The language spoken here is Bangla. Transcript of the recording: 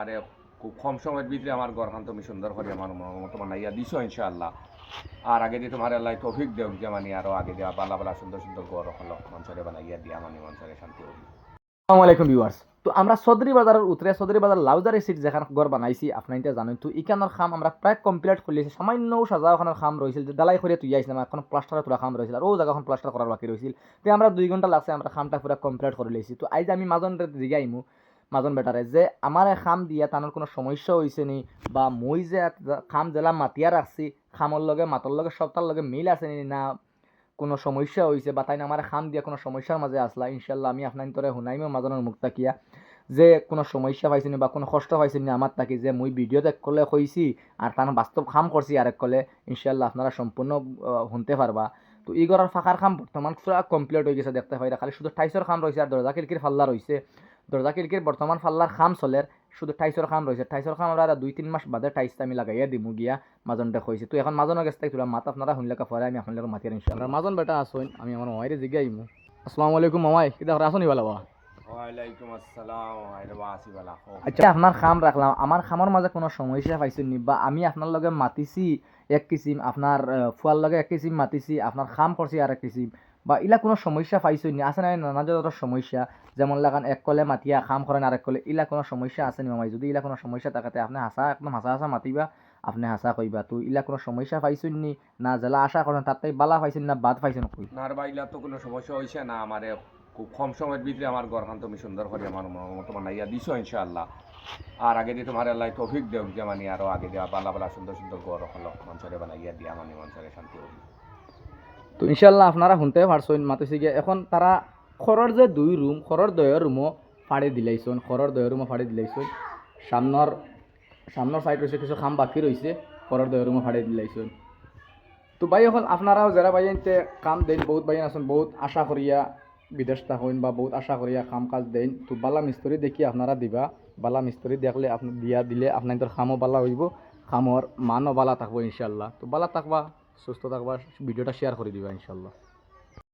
আরে খুব কম সময়ের ভিতরে আমার ঘরখান তুমি সুন্দর করে আমার মতো বানাইয়া দিছো ইনশাআল্লাহ। আর আগে দিয়ে তোমার আল্লাহ তৌফিক দেব যে মানে আরো আগে দেওয়া বালা বালা সুন্দর সুন্দর ঘর হলো মঞ্চরে বানাইয়া দিয়া মানে মঞ্চরে শান্তি হবি। আসসালামু আলাইকুম ভিউয়ার্স। তো আমরা চৌধুরী বাজারের উত্তরে চৌধুরী বাজার লাউজারি সিট যেখান ঘর বানাইছি আপনার এটা জানেন। তো ইকানোর খাম আমরা প্রায় কমপ্লিট করলেছি, সামান্য সাজা ওখানে খাম রয়েছিল যে ডালাই করে তুই আইছিলাম, এখন প্লাস্টারে তোলা খাম রয়েছিল আর ও জায়গা এখন প্লাস্টার করার বাকি রয়েছিল। তো আমরা 2 ঘন্টা লাগছে আমরা খামটা পুরো কমপ্লিট করে লেছি। তো আজ আমি মাজন দিকে আইমু মাজন বেটারে যে আমার খাম দিয়া তানোর কোনো সমস্যা হয়েছে নি, বা মই যে খাম জেলা মাতিয়া রাখছি খামর লগে মাতর লগে সবটার লগে মিল আছে নি না কোনো সমস্যা হয়েছে, বা তাই না আমার খাম দিয়া কোনো সমস্যার মাঝে আসলা। ইনশাল্লাহ আমি আপনার তরে শুনাইমো মাজানোর মুখ তাকিয়া যে কোনো সমস্যা পাইছিনি বা কোনো কষ্ট পাইছিনি আমার তাকি যে মুই ভিডিও দেখ করলে কইছি আর তার বাস্তব খাম করছি আরেক কলে। ইনশাল্লাহ আপনারা সম্পূর্ণ শুনতে পারবা। তো ই ঘরের ফাঁকার খাম বর্তমান পুরা কমপ্লিট হয়ে গেছে দেখতে পাই, খালি শুধু টাইসর খাম রয়েছে আর দরজা খিড়কির ফাল্লা রয়েছে। দরজা খিড়কির বর্তমান ফাল্লার খাম চলের, শুধু টাইসর খাম রয়েছে। টাইসর খাম আমরা 2-3 মাস বাদে টাইসটা আমি লাগাইয়া দিমু গিয়া মাজনটা কইছি। তো এখন মাজনের কাছ থেকে তোলা মাত আপনারা শুনলে পরে আমি আপনাদের মাতিয়ে ইনশাল্লাহ। মাজন বেটা আসুন, আমি আমার মামাইরে জিজ্ঞাই আইমু। আসসালামু আলাইকুম মামাই, কিতা করে আসুন ইবালা? ওয়ালাইকুম আসসালাম আইরে বাসি বালা খো। আচ্ছা আপনার খাম রাখলাম, আমার খামের মাঝে কোনো সমস্যা পাইছেন নি, বা আমি আপনার লগে মাতিছি এক কিসিম, আপনার ফুয়ার লগে এক কিসিম মাতিছি, আপনার খাম করছি আর এক কিসিম, বা ইলা কোনো সমস্যা পাইছেন নি? আছে না নানা ধরনের সমস্যা, যেমন লাগান এক কলে মাতিয়া খাম করেন আরেক কলে, ইলা কোনো সমস্যা আছে নি মামাই? যদি ইলা কোনো সমস্যা থাকাতে আপনি হাসা একদম হাসা হাসা মাতিবা, আপনি হাসা কইবা। তো ইলা কোনো সমস্যা পাইছেন নি না জেলা আশা করেন তার বালা পাইছেন না বাদ পাইছেন কই? নার বাইলা তো কোনো সমস্যা হয়েছে না আমারে খুব কম সময়ের ভিতরে আমার ঘরখান তুমি সুন্দর করে আমার মতো বানাইয়া দিছো ইনশাআল্লাহ। আর আগে দিয়ে তোমার আল্লাহ তৌফিক দেব যে মানে আরো আগে দেওয়া বালা বালা সুন্দর সুন্দর ঘর হলো মঞ্চরে বানাইয়া দিয়া মানে মঞ্চরে শান্তি হবি। তো ইনশাল্লাহ আপনারা শুনতে পারছেন মাতিছি গিয়ে। এখন তারা খরর যে 2 রুম, খরর 2 রুমও ফাড়ি দিলাইছেন, খরর 2 রুমও ফাড়ি দিলাইছেন। সামনের সামনের সাইড রয়েছে কিছু খাম বাকি রয়েছে, খরর 2 রুমও ফাড়ি দিলাইছেন। তো ভাই এখন আপনারাও যারা ভাই এনতে কাম দেন, বহুত ভাই আছেন বহুত আশা করিয়া বিদেশ থাকেন বা বহুত আশা করিয়া কাম কাজ দেন। তো বালা মিস্ত্রি দেখি আপনারা দিবা, বালা মিস্ত্রি দেখলে আপনি দিয়া দিলে আপনাদের খামও বালা হইব, খামর মানও বালা থাকবো ইনশাল্লাহ। তো বালা থাকবা, সুস্থ থাকবা, ভিডিওটা শেয়ার করে দিবা ইনশাল্লাহ।